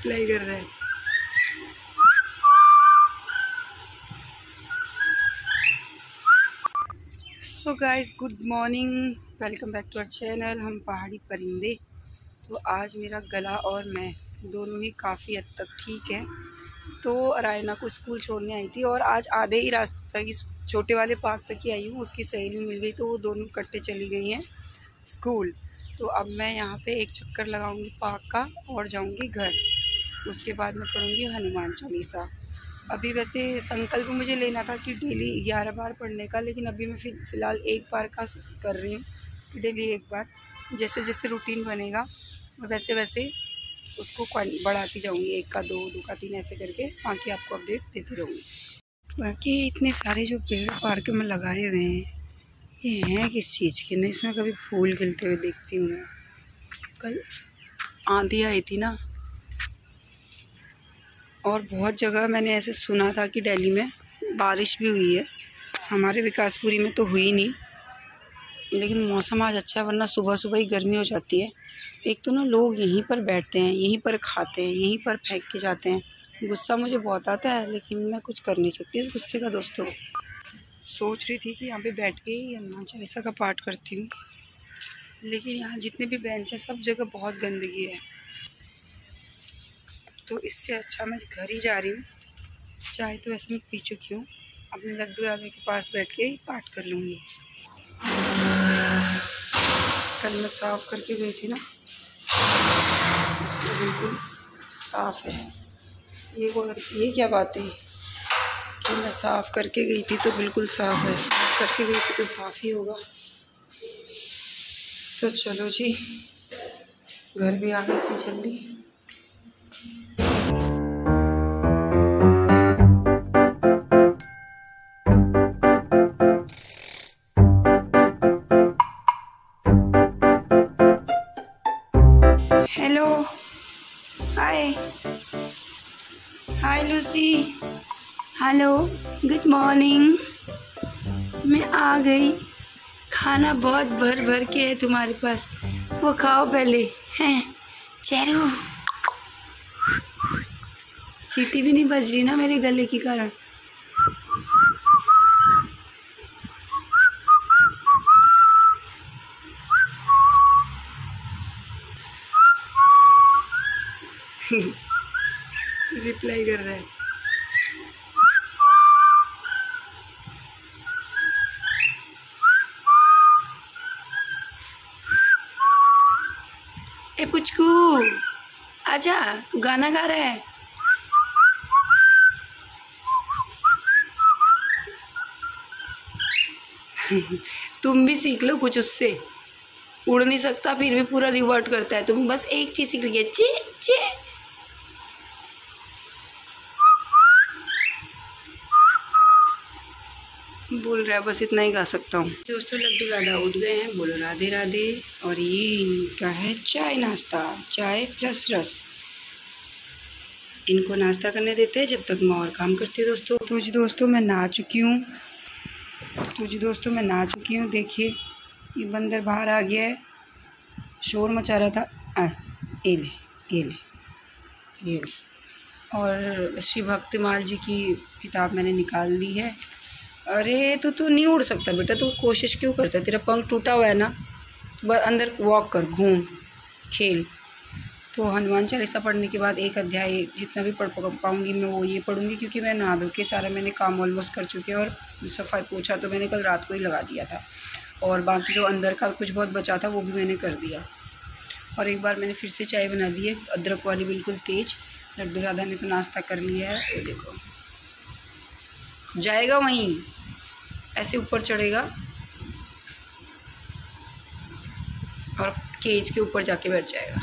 Reply कर रहा है। So guys, good morning, welcome back to our channel हम पहाड़ी परिंदे। तो आज मेरा गला और मैं दोनों ही काफ़ी हद तक ठीक है। तो अरायना को स्कूल छोड़ने आई थी और आज आधे ही रास्ते तक इस छोटे वाले पार्क तक ही आई हूँ। उसकी सहेली मिल गई तो वो दोनों इकट्ठे चली गई हैं स्कूल। तो अब मैं यहाँ पे एक चक्कर लगाऊंगी पार्क का और जाऊंगी घर। उसके बाद मैं पढ़ूंगी हनुमान चालीसा। अभी वैसे संकल्प मुझे लेना था कि डेली 11 बार पढ़ने का, लेकिन अभी मैं फ़िलहाल एक बार का कर रही हूँ कि डेली एक बार। जैसे जैसे रूटीन बनेगा वैसे वैसे उसको बढ़ाती जाऊँगी, 1 का 2, 2 का 3 ऐसे करके, बाकी आपको अपडेट देती रहूँगी। बाकी इतने सारे जो पेड़ पार्क में लगाए हुए हैं ये हैं किस चीज़ के? ना इसमें कभी फूल खिलते हुए देखती हूँ मैं। कल आंधी आई थी ना, और बहुत जगह मैंने ऐसे सुना था कि दिल्ली में बारिश भी हुई है। हमारे विकासपुरी में तो हुई नहीं, लेकिन मौसम आज अच्छा है, वरना सुबह सुबह ही गर्मी हो जाती है। एक तो ना लोग यहीं पर बैठते हैं, यहीं पर खाते हैं, यहीं पर फेंक के जाते हैं। गुस्सा मुझे बहुत आता है, लेकिन मैं कुछ कर नहीं सकती इस गुस्से का। दोस्तों, सोच रही थी कि यहाँ पे बैठ के ही हनुमान चालीसा का पाठ करती हूँ, लेकिन यहाँ जितने भी बेंच हैं सब जगह बहुत गंदगी है। तो इससे अच्छा मैं घर ही जा रही हूँ। चाहे तो वैसे मैं पी चुकी हूँ, अपने लड्डू राधे के पास बैठ के ही पाठ कर लूँगी। कल मैं साफ़ करके गई थी ना, इसलिए बिल्कुल साफ़ है। ये क्या बात है कि मैं साफ़ करके गई थी तो बिल्कुल साफ़ है, साफ़ करके गई थी तो साफ़ ही होगा। तो चलो जी, घर भी आ गए इतनी जल्दी। हेलो, हाय हाय लूसी, हेलो, गुड मॉर्निंग। मैं आ गई। खाना बहुत भर भर के है तुम्हारे पास, वो खाओ पहले। हैं चेरू, सीटी भी नहीं बज रही ना मेरे गले के कारण। रिप्लाई कर रहा है। ए पुचकू, आजा, तू गाना गा रहा है। तुम भी सीख लो कुछ उससे। उड़ नहीं सकता फिर भी पूरा रिवर्ट करता है। तुम बस एक चीज सीख लिया, चे चे। बोल रहा है, बस इतना ही गा सकता हूँ। दोस्तों, लड्डू राधा उठ गए हैं, बोलो राधे राधे। और ये इनका है चाय नाश्ता, चाय प्लस रस। इनको नाश्ता करने देते हैं जब तक मैं और काम करती हूँ। दोस्तों जी, दोस्तों मैं नहा चुकी हूँ। देखिए, ये बंदर बाहर आ गया है, शोर मचा रहा था। ये ले। और श्री भक्तिमाल जी की किताब मैंने निकाल ली है। अरे तू नहीं उड़ सकता बेटा, तू कोशिश क्यों करता है? तेरा पंख टूटा हुआ है ना, बस अंदर वॉक कर, घूम, खेल। तो हनुमान चालीसा पढ़ने के बाद एक अध्याय जितना भी पढ़ पाऊँगी मैं वो ये पढ़ूँगी, क्योंकि मैं नहा धो के सारा मैंने काम ऑलमोस्ट कर चुकी है। और सफाई पोछा तो मैंने कल रात को ही लगा दिया था, और बाकी जो अंदर का कुछ बहुत बचा था वो भी मैंने कर दिया। और एक बार मैंने फिर से चाय बना दी है, अदरक वाली, बिल्कुल तेज़। लड्डू राधा ने तो नाश्ता कर लिया है। ये देखो, जाएगा वहीं, ऐसे ऊपर चढ़ेगा और केज के ऊपर जाके बैठ जाएगा।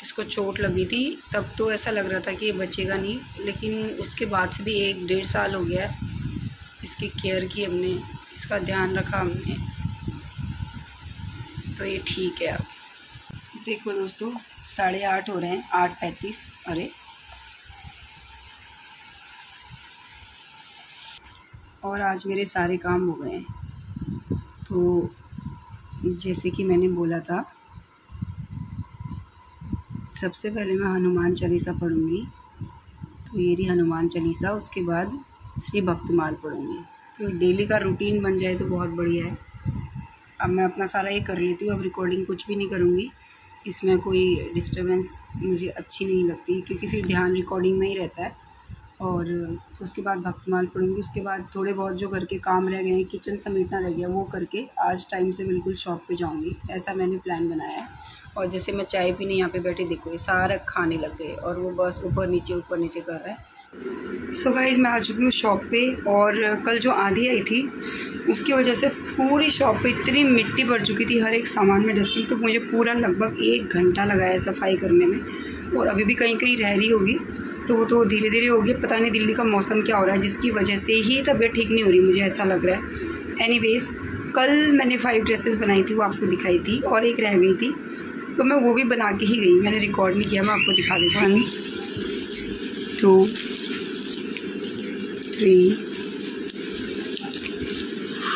इसको चोट लगी थी तब तो ऐसा लग रहा था कि ये बचेगा नहीं, लेकिन उसके बाद से भी 1-1.5 साल हो गया है। इसकी केयर की हमने, इसका ध्यान रखा हमने, तो ये ठीक है अब। देखो दोस्तों, 8:30 हो रहे हैं, 8:35। अरे, और आज मेरे सारे काम हो गए हैं। तो जैसे कि मैंने बोला था सबसे पहले मैं हनुमान चालीसा पढ़ूँगी। तो ये रही हनुमान चालीसा, उसके बाद श्री भक्तमाल पढ़ूँगी। तो डेली का रूटीन बन जाए तो बहुत बढ़िया है। अब मैं अपना सारा ये कर लेती हूँ, अब रिकॉर्डिंग कुछ भी नहीं करूँगी। इसमें कोई डिस्टर्बेंस मुझे अच्छी नहीं लगती, क्योंकि फिर ध्यान रिकॉर्डिंग में ही रहता है। और तो उसके बाद भक्तमाल पढ़ूँगी। उसके बाद थोड़े बहुत जो घर के काम रह गए हैं, किचन समेटना रह गया, वो करके आज टाइम से बिल्कुल शॉप पे जाऊँगी, ऐसा मैंने प्लान बनाया है। और जैसे मैं चाय पीने यहाँ पे बैठे, देखो ये सारा खाने लग गए और वो बस ऊपर नीचे कर रहा है। सो गाइस, मैं आ चुकी हूँ शॉप पे। और कल जो आंधी आई थी उसकी वजह से पूरी शॉप पे इतनी मिट्टी भर चुकी थी, हर एक सामान में डस्टिंग। तो मुझे पूरा लगभग 1 घंटा लगा है सफाई करने में। और अभी भी कहीं कहीं रह रही होगी, तो वो तो धीरे धीरे होगी। पता नहीं दिल्ली का मौसम क्या हो रहा है, जिसकी वजह से ही तबीयत ठीक नहीं हो रही, मुझे ऐसा लग रहा है। एनीवेज़, कल मैंने 5 ड्रेसेस बनाई थी, वो आपको दिखाई थी, और एक रह गई थी, तो मैं वो भी बना के ही गई। मैंने रिकॉर्ड नहीं किया, मैं आपको दिखा देती हूँ। 1 2 3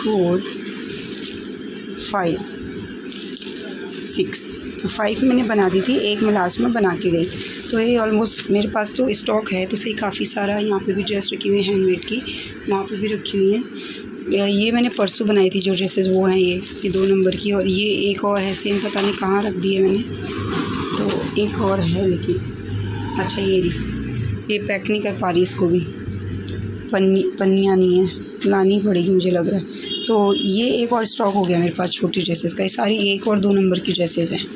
4 5 6, तो 5 मैंने बना दी थी, एक मैं लास्ट में बना के गई। तो ये ऑलमोस्ट मेरे पास तो स्टॉक है, तो सही काफ़ी सारा। यहाँ पे भी ड्रेस रखी हुई है हैंडमेड की, वहाँ पे भी रखी हुई है। ये मैंने परसों बनाई थी जो ड्रेसेस, वो हैं ये 2 नंबर की। और ये एक और है सेम, पता नहीं कहाँ रख दी है मैंने। तो एक और है, लेकिन अच्छा ये पैक नहीं कर पा रही, इसको भी पन्नियाँ नहीं है, लानी पड़ेगी मुझे लग रहा है। तो ये एक और स्टॉक हो गया मेरे पास छोटी ड्रेसेस का। ये सारी 1 और 2 नंबर की ड्रेसेस हैं।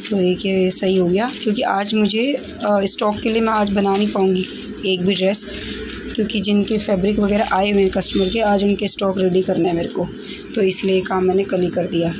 तो एक ये सही हो गया, क्योंकि आज मुझे स्टॉक के लिए मैं आज बना नहीं पाऊँगी एक भी ड्रेस, क्योंकि जिनके फैब्रिक वगैरह आए हुए हैं कस्टमर के, आज उनके स्टॉक रेडी करना है मेरे को। तो इसलिए काम मैंने कल ही कर दिया।